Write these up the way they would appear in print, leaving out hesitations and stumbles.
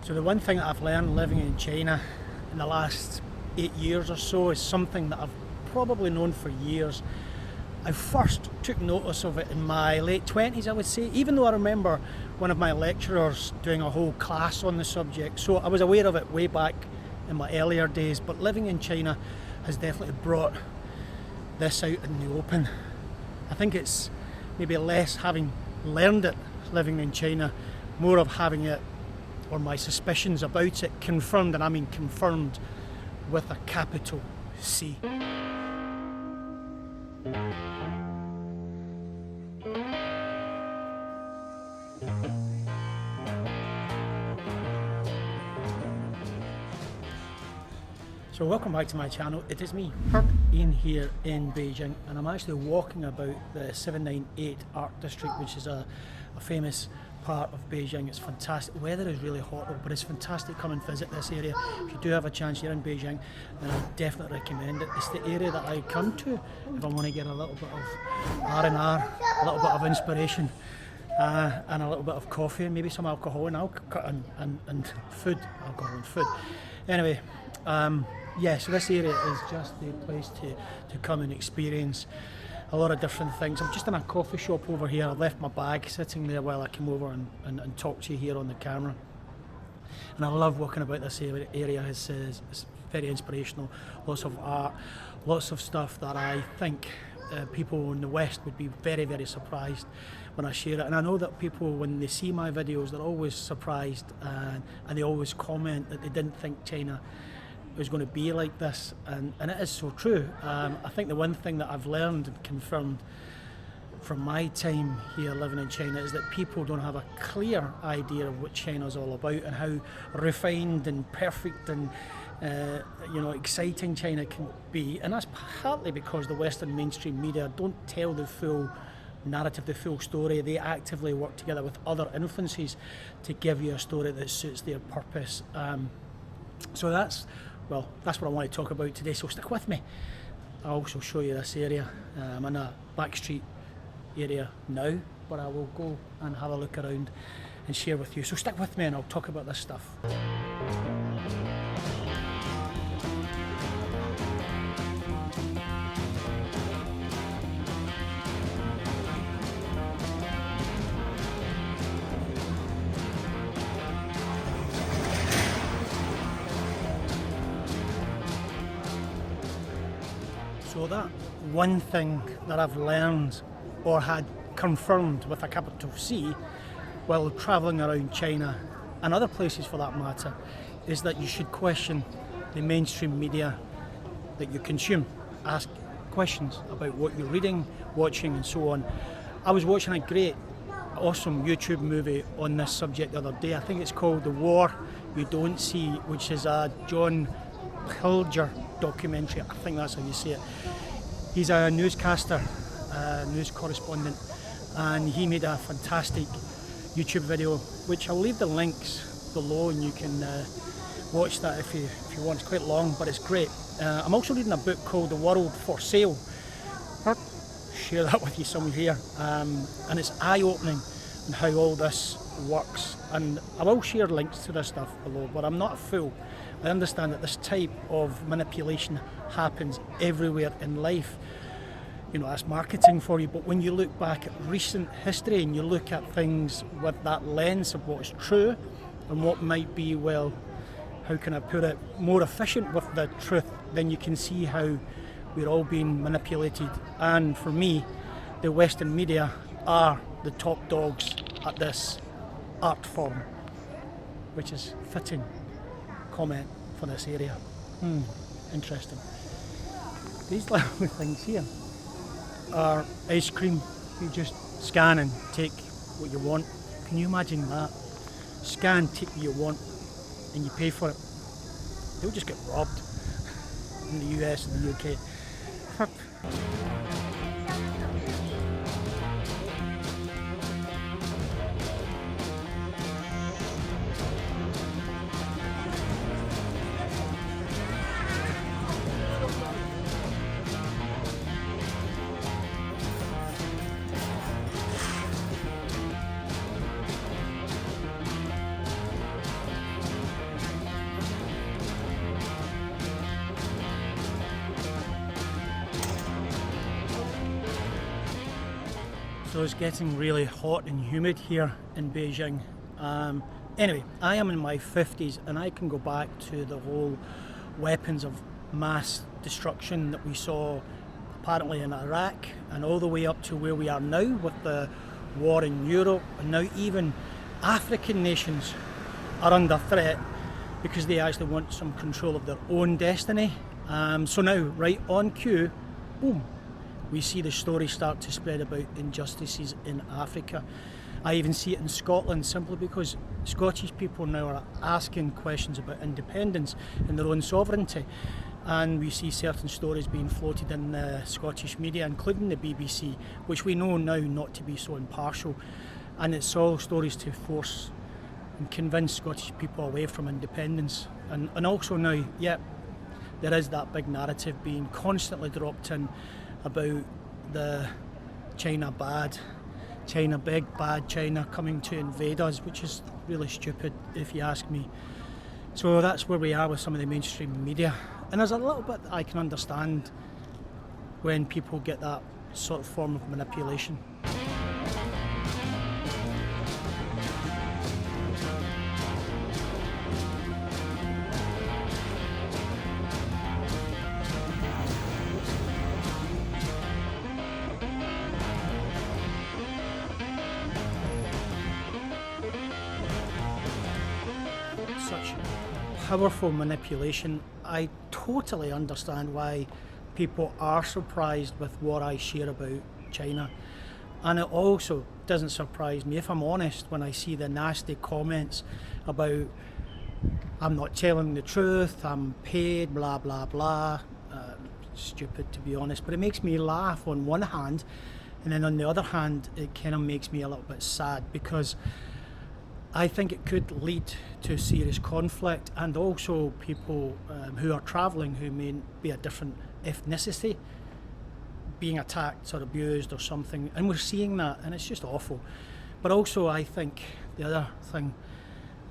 So the one thing that I've learned living in China in the last 8 years or so is something that I've probably known for years. I first took notice of it in my late 20s, I would say, even though I remember one of my lecturers doing a whole class on the subject. So I was aware of it way back in my earlier days, but living in China has definitely brought this out in the open. I think it's maybe less having learned it living in China, more of having it, or my suspicions about it, confirmed, and I mean confirmed with a capital C. So welcome back to my channel. It is me, Herb, Ian, here in Beijing, and I'm actually walking about the 798 Art District, which is a famous part of Beijing. It's fantastic. The weather is really hot though, but it's fantastic. Come and visit this area. If you do have a chance here in Beijing, then I definitely recommend it. It's the area that I come to if I want to get a little bit of R&R, a little bit of inspiration, and a little bit of coffee and maybe some alcohol and food. Alcohol and food. Anyway, yeah, so this area is just the place to come and experience a lot of different things. I'm just in a coffee shop over here. I left my bag sitting there while I came over and talk to you here on the camera. And I love walking about this area. It's very inspirational. Lots of art, lots of stuff that I think people in the West would be very, very surprised when I share it. And I know that people, when they see my videos, they're always surprised and they always comment that they didn't think China was going to be like this, and it is so true. I think the one thing that I've learned and confirmed from my time here living in China is that people don't have a clear idea of what China's all about and how refined and perfect and exciting China can be. And that's partly because the Western mainstream media don't tell the full narrative, the full story. They actively work together with other influences to give you a story that suits their purpose. So that's what I want to talk about today, so stick with me. I'll also show you this area. I'm in a back street area now, but I will go and have a look around and share with you. So stick with me and I'll talk about this stuff. So that one thing that I've learned or had confirmed with a capital C while travelling around China and other places for that matter is that you should question the mainstream media that you consume. Ask questions about what you're reading, watching and so on. I was watching a great, awesome YouTube movie on this subject the other day. I think it's called The War You Don't See, which is a John Pilger documentary. I think that's how you say it. He's a newscaster, news correspondent, and he made a fantastic YouTube video, which I'll leave the links below and you can watch that if you want. It's quite long, but it's great. I'm also reading a book called The World for Sale. I'll share that with you somewhere here, and it's eye-opening on how all this works, and I will share links to this stuff below, but I'm not a fool. I understand that this type of manipulation happens everywhere in life. You know, that's marketing for you, but when you look back at recent history and you look at things with that lens of what's true and what might be, well, how can I put it, more efficient with the truth, then you can see how we're all being manipulated. And for me, the Western media are the top dogs at this art form, which is fitting comment for this area. Interesting. These little things here are ice cream. You just scan and take what you want. Can you imagine that? Scan, take what you want, and you pay for it. They'll just get robbed in the US and the UK. So it's getting really hot and humid here in Beijing. Anyway, I am in my 50s and I can go back to the whole weapons of mass destruction that we saw apparently in Iraq, and all the way up to where we are now with the war in Europe, and now even African nations are under threat because they actually want some control of their own destiny. So now, right on cue, boom, we see the story start to spread about injustices in Africa. I even see it in Scotland simply because Scottish people now are asking questions about independence and their own sovereignty. And we see certain stories being floated in the Scottish media, including the BBC, which we know now not to be so impartial. And it's all stories to force and convince Scottish people away from independence. And also now, yeah, there is that big narrative being constantly dropped in about the China bad, China big, bad China coming to invade us, which is really stupid if you ask me. So that's where we are with some of the mainstream media. And there's a little bit that I can understand when people get that sort of form of manipulation. Such powerful manipulation. I totally understand why people are surprised with what I share about China. And it also doesn't surprise me, if I'm honest, when I see the nasty comments about I'm not telling the truth, I'm paid, blah, blah, blah. Stupid, to be honest, but it makes me laugh on one hand, and then on the other hand, it kind of makes me a little bit sad because I think it could lead to serious conflict, and also people who are travelling who may be a different ethnicity being attacked or abused or something, and we're seeing that, and it's just awful. But also I think the other thing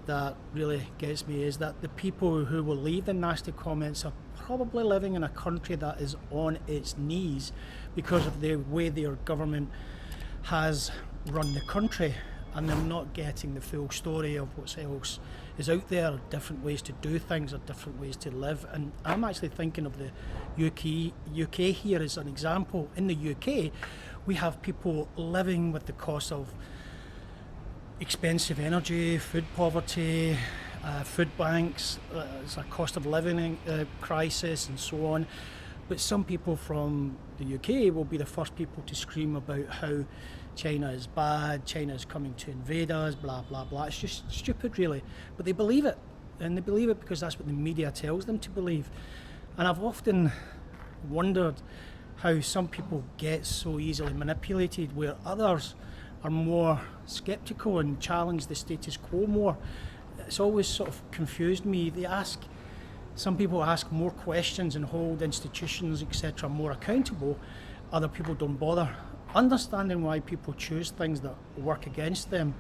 that really gets me is that the people who will leave the nasty comments are probably living in a country that is on its knees because of the way their government has run the country, and they're not getting the full story of what else is out there, different ways to do things or different ways to live. And I'm actually thinking of the UK here as an example. In the UK, we have people living with the cost of expensive energy, food poverty, food banks, it's a cost of living crisis and so on. But some people from the UK will be the first people to scream about how China is bad, China is coming to invade us, blah, blah, blah. It's just stupid, really. But they believe it. And they believe it because that's what the media tells them to believe. And I've often wondered how some people get so easily manipulated where others are more sceptical and challenge the status quo more. It's always sort of confused me. Some people ask more questions and hold institutions, etc., more accountable. Other people don't bother. Understanding why people choose things that work against them,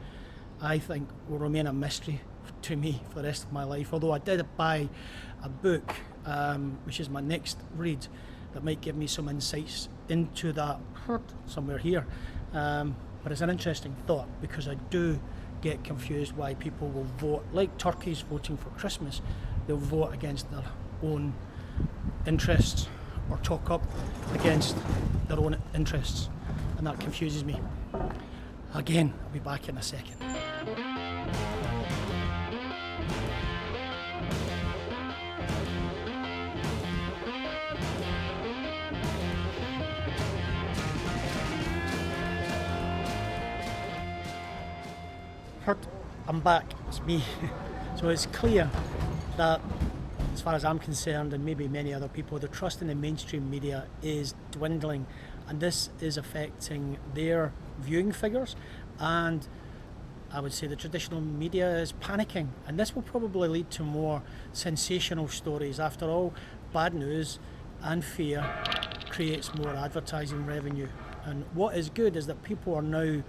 I think, will remain a mystery to me for the rest of my life. Although I did buy a book, which is my next read, that might give me some insights into that somewhere here. But it's an interesting thought because I do get confused why people will vote, like turkeys voting for Christmas, they'll vote against their own interests or talk up against their own interests. And that confuses me. Again, I'll be back in a second. I'm back, it's me. So it's clear that, as far as I'm concerned, and maybe many other people, the trust in the mainstream media is dwindling, and this is affecting their viewing figures, and I would say the traditional media is panicking, and this will probably lead to more sensational stories. After all, bad news and fear creates more advertising revenue, and what is good is that people are now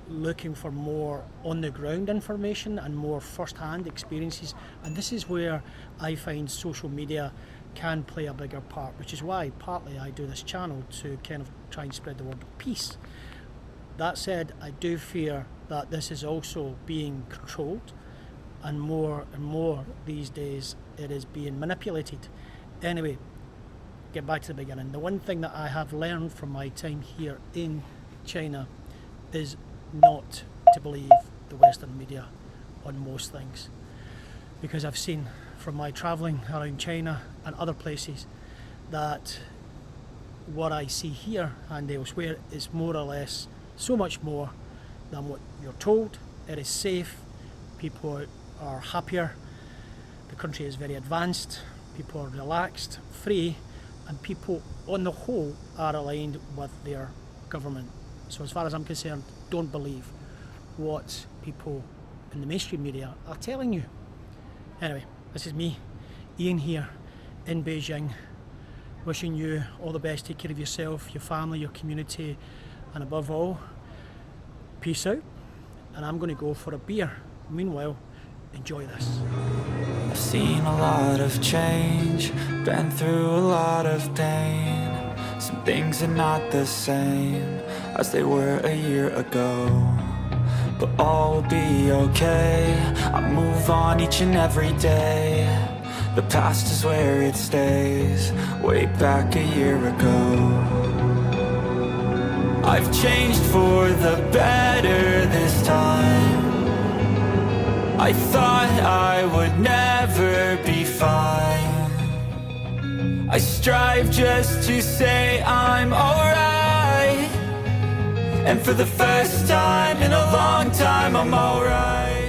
looking for more on the ground information and more first-hand experiences, and this is where I find social media can play a bigger part, which is why partly I do this channel, to kind of try and spread the word of peace. That said, I do fear that this is also being controlled, and more these days it is being manipulated. Anyway, get back to the beginning. The one thing that I have learned from my time here in China is not to believe the Western media on most things, because I've seen from my travelling around China and other places that what I see here and elsewhere is more or less so much more than what you're told. It is safe, people are happier, the country is very advanced, people are relaxed, free, and people on the whole are aligned with their government. So as far as I'm concerned, don't believe what people in the mainstream media are telling you. Anyway, this is me, Ian, here in Beijing, wishing you all the best. Take care of yourself, your family, your community, and above all, peace out. And I'm going to go for a beer. Meanwhile, enjoy this. I've seen a lot of change, been through a lot of pain. Some things are not the same as they were a year ago, but all will be okay. I move on each and every day. The past is where it stays, way back a year ago. I've changed for the better this time. I thought I would never be fine. I strive just to say I'm alright, and for the first time in a long time I'm alright.